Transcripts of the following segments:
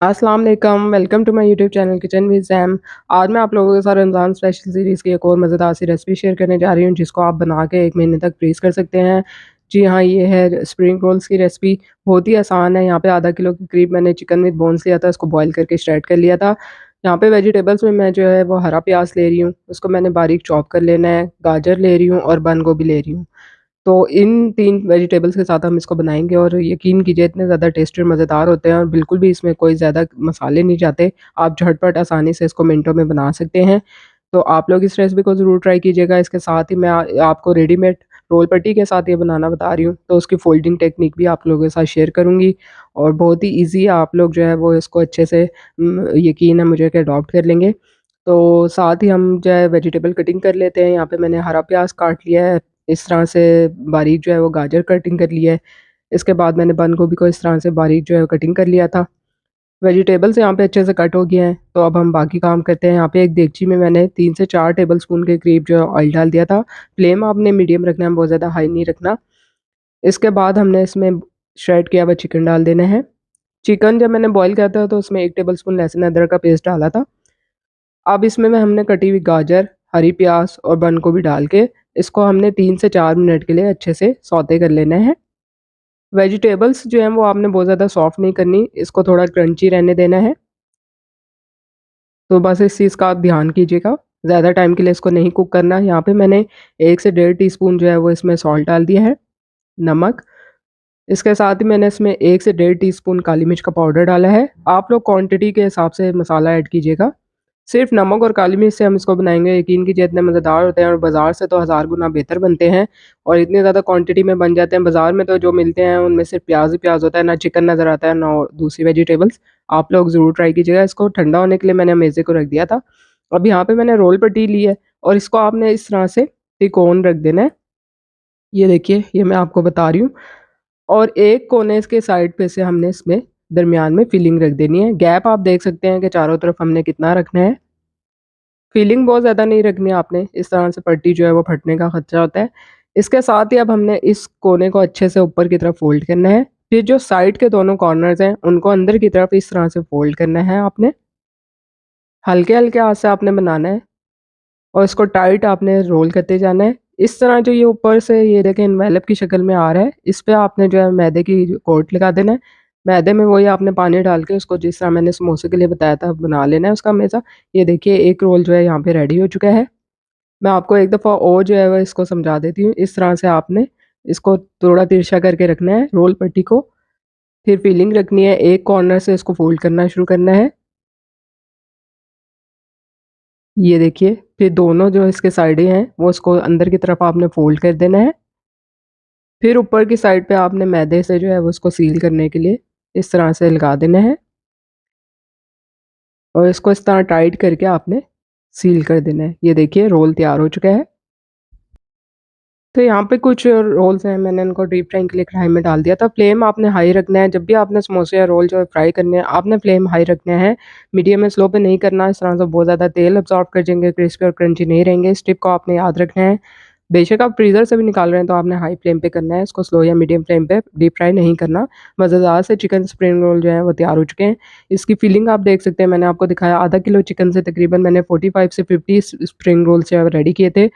अस्सलाम वालेकुम, welcome to my YouTube channel kitchen with Zaim. आज मैं आप लोगों के साथ रमज़ान स्पेशल सीरीज़ की एक और मज़ेदार सी रेसिपी शेयर करने जा रही हूँ, जिसको आप बना के 1 महीने तक फ्रीज़ कर सकते हैं। जी हाँ, ये है स्प्रिंग रोल्स की रेसिपी। बहुत ही आसान है। यहाँ पे आधा किलो के करीब मैंने चिकन विद बोन्स लिया था, उसको बॉयल करके श्रेड कर लिया था। यहाँ पे वेजिटेबल्स में मैं जो है वो हरा प्याज़ ले रही हूँ, उसको मैंने बारीक चॉप कर लेना है। गाजर ले रही हूँ और बंद गोभी ले रही हूँ। तो इन 3 वेजिटेबल्स के साथ हम इसको बनाएँगे और यकीन कीजिए इतने ज़्यादा टेस्टी और मज़ेदार होते हैं और बिल्कुल भी इसमें कोई ज़्यादा मसाले नहीं जाते। आप झटपट आसानी से इसको मिनटों में बना सकते हैं। तो आप लोग इस रेसिपी को ज़रूर ट्राई कीजिएगा। इसके साथ ही मैं आपको रेडीमेड रोल पट्टी के साथ ये बनाना बता रही हूँ, तो उसकी फ़ोल्डिंग टेक्निक भी आप लोगों के साथ शेयर करूँगी और बहुत ही ईज़ी है। आप लोग जो है वो इसको अच्छे से यकीन है मुझे कि अडॉप्ट कर लेंगे। तो साथ ही हम जो है वेजिटेबल कटिंग कर लेते हैं। यहाँ पे मैंने हरा प्याज़ काट लिया है, इस तरह से बारीक जो है वो गाजर कटिंग कर लिया है। इसके बाद मैंने बंद गोभी को इस तरह से बारीक जो है कटिंग कर लिया था। वेजिटेबल्स यहाँ पे अच्छे से कट हो गए हैं, तो अब हम बाकी काम करते हैं। यहाँ पे एक देगची में मैंने 3 से 4 टेबल स्पून के करीब जो है ऑयल डाल दिया था। फ्लेम आपने मीडियम रखना है, बहुत ज़्यादा हाई नहीं रखना। इसके बाद हमने इसमें श्रेड किया हुआ चिकन डाल देना है। चिकन जब मैंने बॉयल किया था तो उसमें 1 टेबल स्पून लहसुन अदरक का पेस्ट डाला था। अब इसमें हमने कटी हुई गाजर, हरी प्याज़ और बंद गोभी डाल के इसको हमने 3 से 4 मिनट के लिए अच्छे से सौते कर लेना है। वेजिटेबल्स जो हैं वो आपने बहुत ज़्यादा सॉफ्ट नहीं करनी, इसको थोड़ा क्रंची रहने देना है। तो बस इस चीज़ का आप ध्यान कीजिएगा, ज़्यादा टाइम के लिए इसको नहीं कुक करना। यहाँ पे मैंने 1 से डेढ़ टीस्पून जो है वो इसमें सॉल्ट डाल दिया है, नमक। इसके साथ ही मैंने इसमें 1 से डेढ़ टीस्पून काली मिर्च का पाउडर डाला है। आप लोग क्वांटिटी के हिसाब से मसाला ऐड कीजिएगा। सिर्फ़ नमक और काली मिर्च से हम इसको बनाएँगे, यकीन कीजिए इतने मज़ेदार होते हैं और बाज़ार से तो हज़ार गुना बेहतर बनते हैं और इतनी ज़्यादा क्वांटिटी में बन जाते हैं। बाज़ार में तो जो मिलते हैं उनमें सिर्फ़ प्याज़ ही प्याज़ होता है, ना चिकन नज़र आता है, ना दूसरी वेजिटेबल्स। आप लोग ज़रूर ट्राई कीजिएगा। इसको ठंडा होने के लिए मैंने मेज़े को रख दिया था। अब यहाँ पे मैंने रोल पट्टी ली है और इसको आपने इस तरह से तिकोन रख देना है। ये देखिए, ये मैं आपको बता रही हूँ और एक कोने इसके साइड पे से हमने इसमें दरमियान में फिलिंग रख देनी है। गैप आप देख सकते हैं कि चारों तरफ हमने कितना रखना है। फिलिंग बहुत ज़्यादा नहीं रखनी है आपने, इस तरह से पट्टी जो है वो फटने का खतरा होता है। इसके साथ ही अब हमने इस कोने को अच्छे से ऊपर की तरफ फ़ोल्ड करना है। फिर जो साइड के दोनों कॉर्नर्स हैं, उनको अंदर की तरफ इस तरह से फ़ोल्ड करना है आपने। हल्के-हल्के हाथ से आपने बनाना है और इसको टाइट आपने रोल करते जाना है। इस तरह जो ये ऊपर से ये देखें एनवेलप की शक्ल में आ रहा है, इस पे आपने जो है मैदे की कोट लगा देना है। मैदे में वही आपने पानी डाल के उसको जिस तरह मैंने समोसे के लिए बताया था बना लेना है उसका हमेशा। ये देखिए एक रोल जो है यहाँ पे रेडी हो चुका है। मैं आपको एक दफ़ा और जो है वो इसको समझा देती हूँ। इस तरह से आपने इसको थोड़ा तिरछा करके रखना है रोल पट्टी को, फिर फिलिंग रखनी है, एक कॉर्नर से इसको फ़ोल्ड करना शुरू करना है। ये देखिए, फिर दोनों जो इसके साइडें हैं, वो इसको अंदर की तरफ आपने फ़ोल्ड कर देना है। फिर ऊपर की साइड पे आपने मैदे से जो है वो उसको सील करने के लिए इस तरह से लगा देना है और इसको इस तरह टाइट करके आपने सील कर देना है। ये देखिए रोल तैयार हो चुका है। तो यहाँ पे कुछ रोल्स हैं, मैंने उनको डीप फ्राइंग के लिए कढ़ाई में डाल दिया था। फ्लेम आपने हाई रखना है, जब भी आपने समोसे या रोल जो है फ्राई करने हैं, आपने फ्लेम हाई रखना है, मीडियम या स्लो पे नहीं करना। इस तरह से बहुत ज़्यादा तेल अब्ज़ॉर्ब कर जाएँगे, क्रिस्पी और क्रंची नहीं रहेंगे। इस टिप को आपने याद रखना है। बेशक आप फ्रीज़र से भी निकाल रहे हैं, तो आपने हाई फ्लेम पे करना है, इसको स्लो या मीडियम फ्लेम पे डीप फ्राई नहीं करना। मज़ेदार से चिकन स्प्रिंग रोल जो है वो तैयार हो चुके हैं। इसकी फिलिंग आप देख सकते हैं, मैंने आपको दिखाया आधा किलो चिकन से तकरीबन मैंने 45 से 50 स्प्रिंग रोल्स जो है रेडी किए थे।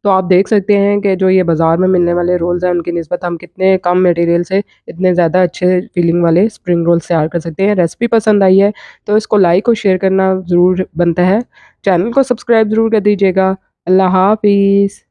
तो आप देख सकते हैं कि जो ये बाज़ार में मिलने वाले रोल्स हैं, उनकी निस्बत हम कितने कम मटेरियल से इतने ज़्यादा अच्छे फीलिंग वाले स्प्रिंग रोल्स तैयार कर सकते हैं। रेसिपी पसंद आई है, तो इसको लाइक और शेयर करना ज़रूर बनता है। चैनल को सब्सक्राइब ज़रूर कर दीजिएगा। अल्लाह हाफ़िज़।